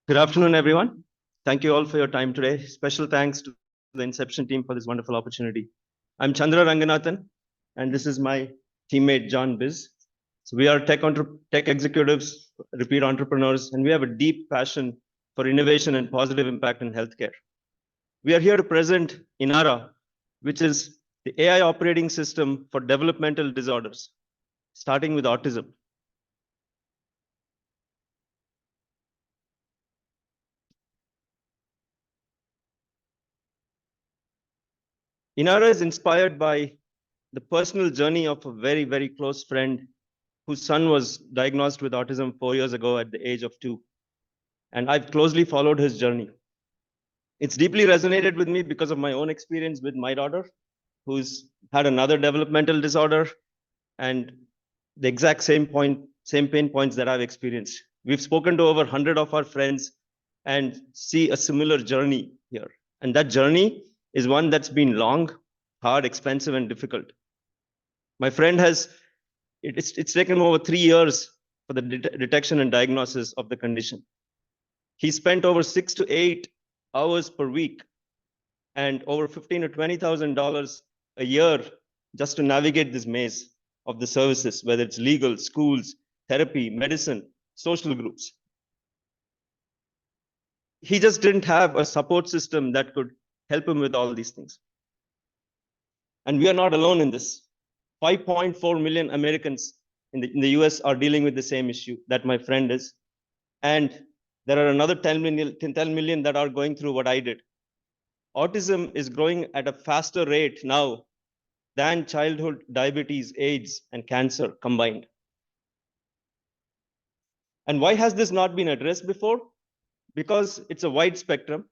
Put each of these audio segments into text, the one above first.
Good afternoon, everyone. Thank you all for your time today. Special thanks to the Inception team for this wonderful opportunity. I'm Chandra Ranganathan, and this is my teammate, John Biz. So we are tech executives, repeat entrepreneurs, and we have a deep passion for innovation and positive impact in healthcare. We are here to present Inara, which is the AI operating system for developmental disorders, starting with autism. Inara is inspired by the personal journey of a very, very close friend whose son was diagnosed with autism 4 years ago at the age of 2. And I've closely followed his journey. It's deeply resonated with me because of my own experience with my daughter, who's had another developmental disorder and the exact same pain points that I've experienced. We've spoken to over 100 of our friends and see a similar journey here. And that journey is one that's been long, hard, expensive, and difficult. My friend has, it's taken over 3 years for the detection and diagnosis of the condition. He spent over 6 to 8 hours per week and over $15,000 to $20,000 a year just to navigate this maze of the services, whether it's legal, schools, therapy, medicine, social groups. He just didn't have a support system that could help him with all these things. And we are not alone in this. 5.4 million Americans in the US are dealing with the same issue that my friend is. And there are another 10 million that are going through what I did. Autism is growing at a faster rate now than childhood diabetes, AIDS, and cancer combined. And why has this not been addressed before? Because it's a wide spectrum,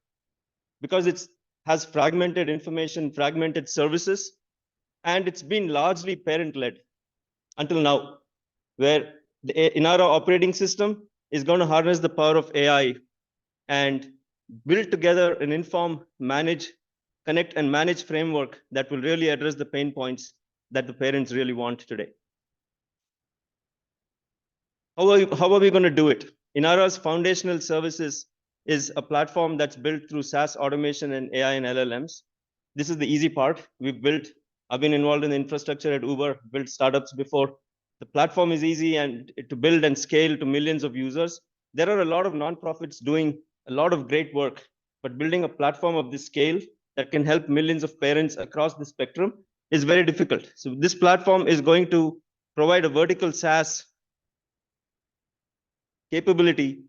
because it has fragmented information, fragmented services, and it's been largely parent-led until now, where the Inara operating system is going to harness the power of AI and build together an inform, manage, connect, and manage framework that will really address the pain points that the parents really want today. How are we going to do it? Inara's foundational services is a platform that's built through SaaS automation and AI and LLMs. This is the easy part. I've been involved in the infrastructure at Uber, built startups before. The platform is easy and to build and scale to millions of users. There are a lot of nonprofits doing a lot of great work, but building a platform of this scale that can help millions of parents across the spectrum is very difficult. So this platform is going to provide a vertical SaaS capability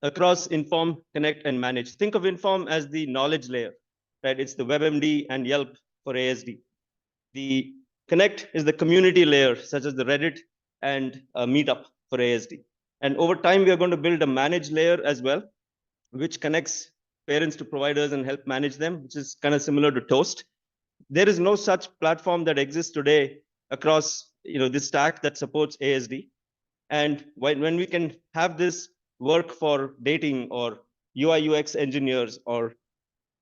across Inform, Connect, and Manage. Think of Inform as the knowledge layer, right? It's the WebMD and Yelp for ASD. The Connect is the community layer, such as the Reddit and Meetup for ASD. And over time, we are going to build a manage layer as well, which connects parents to providers and help manage them, which is kind of similar to Toast. There is no such platform that exists today across this stack that supports ASD. And when we can have this work for dating or UI UX engineers or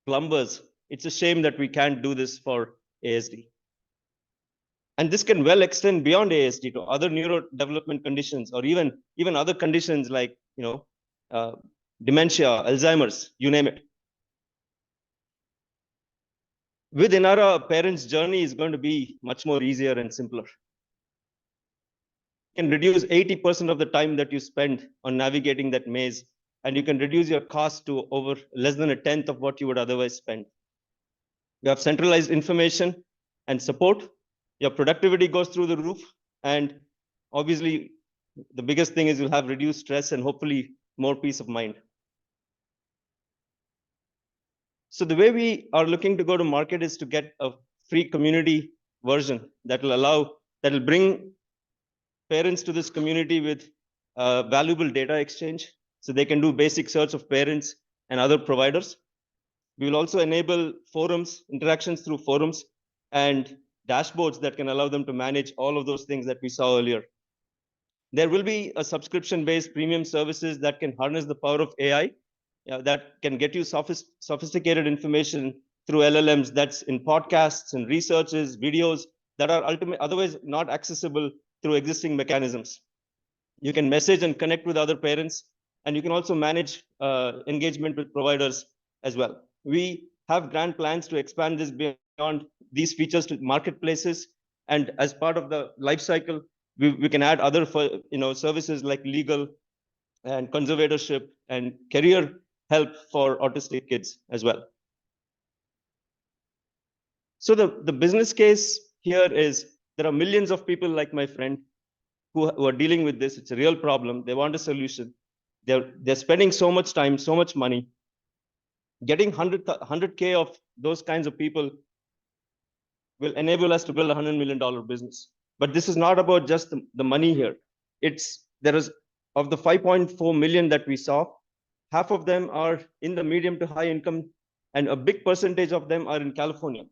plumbers, it's a shame that we can't do this for ASD. And this can well extend beyond ASD to other neurodevelopment conditions, or even other conditions like dementia, Alzheimer's, you name it. With Inara, a parent's journey is going to be much more easier and simpler. You can reduce 80% of the time that you spend on navigating that maze, and you can reduce your cost to over less than a tenth of what you would otherwise spend. You have centralized information and support. Your productivity goes through the roof. And obviously, the biggest thing is you'll have reduced stress and hopefully more peace of mind. So the way we are looking to go to market is to get a free community version that will bring parents to this community with valuable data exchange, so they can do basic search of parents and other providers. We will also enable forums, interactions through forums, and dashboards that can allow them to manage all of those things that we saw earlier. There will be a subscription-based premium services that can harness the power of AI, that can get you sophisticated information through LLMs that's in podcasts and researches, videos that are otherwise not accessible through existing mechanisms. You can message and connect with other parents And you can also manage engagement with providers as well. We have grand plans to expand this beyond these features to marketplaces. And as part of the life cycle, we can add other services like legal and conservatorship and career help for autistic kids as well. So the business case here is there are millions of people like my friend who are dealing with this. It's a real problem. They want a solution. They're spending so much time, so much money. Getting 100K of those kinds of people will enable us to build a $100 million business. But this is not about just the money here. There is, of the 5.4 million that we saw, half of them are in the medium to high income, and a big percentage of them are in California.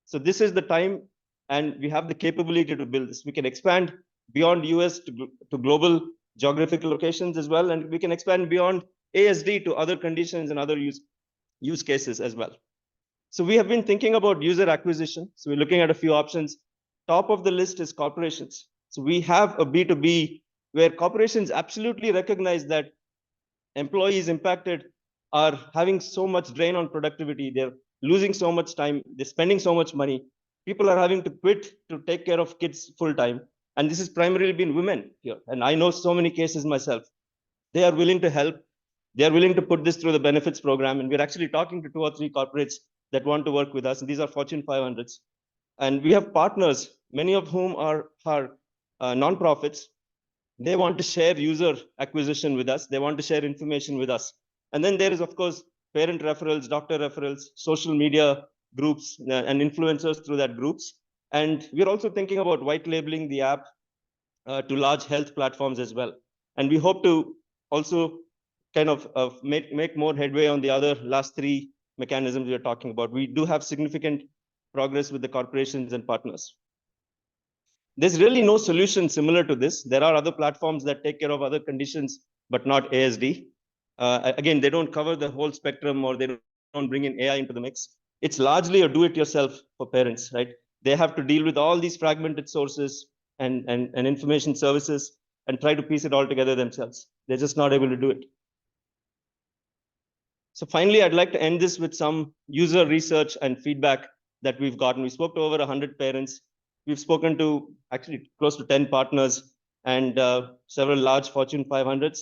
So this is the time, and we have the capability to build this. We can expand beyond US to global geographical locations as well, and we can expand beyond ASD to other conditions and other use cases as well. So we have been thinking about user acquisition. So we're looking at a few options. Top of the list is corporations. So we have a B2B where corporations absolutely recognize that employees impacted are having so much drain on productivity. They're losing so much time. They're spending so much money. People are having to quit to take care of kids full time. And this has primarily been women here. And I know so many cases myself. They are willing to help. They are willing to put this through the benefits program. And we're actually talking to 2 or 3 corporates that want to work with us. And these are Fortune 500s. And we have partners, many of whom are nonprofits. They want to share user acquisition with us. They want to share information with us. And then there is, of course, parent referrals, doctor referrals, social media groups, and influencers through that groups. And we're also thinking about white labeling the app to large health platforms as well. And we hope to also kind of make more headway on the other last 3 mechanisms we are talking about. We do have significant progress with the corporations and partners. There's really no solution similar to this. There are other platforms that take care of other conditions, but not ASD. Again, they don't cover the whole spectrum, or they don't bring in AI into the mix. It's largely a do-it-yourself for parents, right? They have to deal with all these fragmented sources and information services and try to piece it all together themselves. They're just not able to do it. So finally, I'd like to end this with some user research and feedback that we've gotten. We spoke to over 100 parents. We've spoken to actually close to 10 partners and several large Fortune 500s.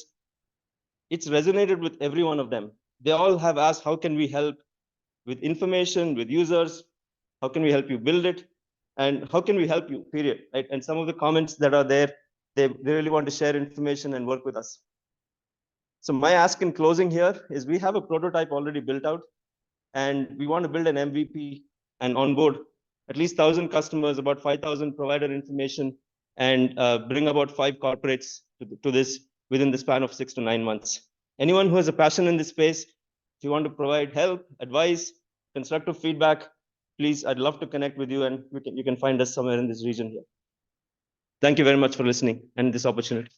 It's resonated with every one of them. They all have asked, how can we help with information, with users? How can we help you build it? And how can we help you, period, right? And some of the comments that are there, they really want to share information and work with us. So my ask in closing here is we have a prototype already built out, and we want to build an MVP and onboard at least 1,000 customers, about 5,000 provider information, and bring about 5 corporates to this within the span of 6 to 9 months. Anyone who has a passion in this space, if you want to provide help, advice, constructive feedback, please, I'd love to connect with you, and you can find us somewhere in this region here. Thank you very much for listening and this opportunity.